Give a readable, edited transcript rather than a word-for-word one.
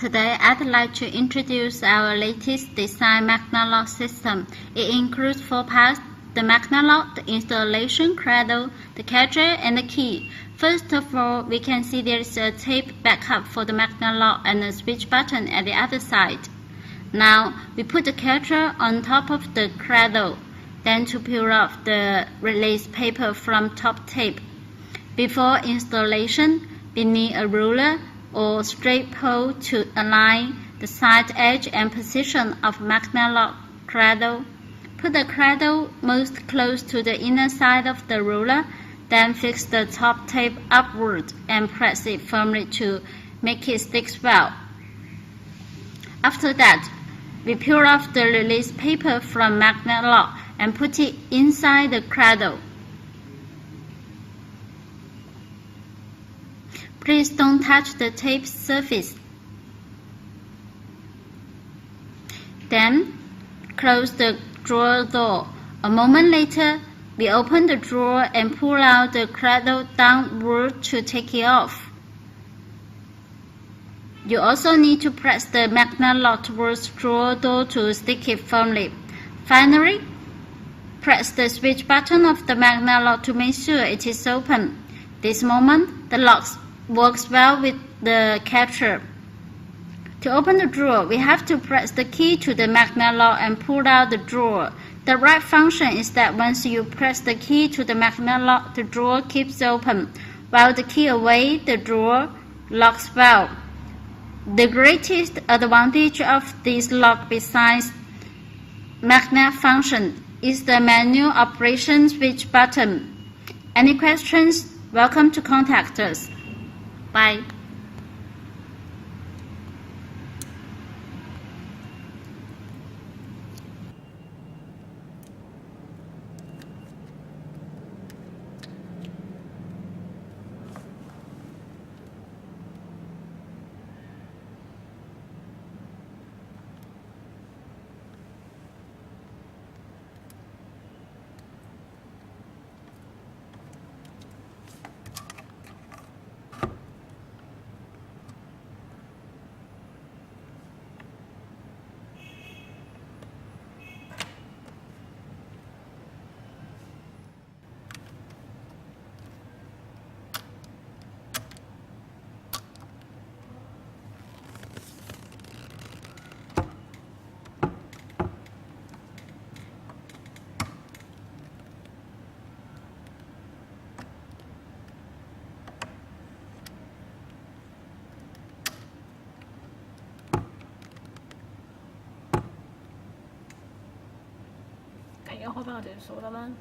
Today, I'd like to introduce our latest design magnet lock system. It includes 4 parts: the magnet lock, the installation cradle, the catcher, and the key. First of all, we can see there is a tape backup for the magnet lock and a switch button at the other side. Now, we put the catcher on top of the cradle, then to peel off the release paper from top tape. Before installation, we need a ruler or straight pole to align the side edge and position of magnet lock cradle. Put the cradle most close to the inner side of the ruler, then fix the top tape upward and press it firmly to make it stick well. After that, we peel off the release paper from magnet lock and put it inside the cradle. Please don't touch the tape surface. Then, close the drawer door. A moment later, we open the drawer and pull out the cradle downward to take it off. You also need to press the magnet lock towards the drawer door to stick it firmly. Finally, press the switch button of the magnet lock to make sure it is open. This moment, the lock works well with the catcher. To open the drawer, we have to press the key to the magnet lock and pull out the drawer. The right function is that once you press the key to the magnet lock, the drawer keeps open. While the key away, the drawer locks well. The greatest advantage of this lock besides magnet function is the manual operation switch button. Any questions? Welcome to contact us. Bye. Thấy cái hộp nào để số đó lên.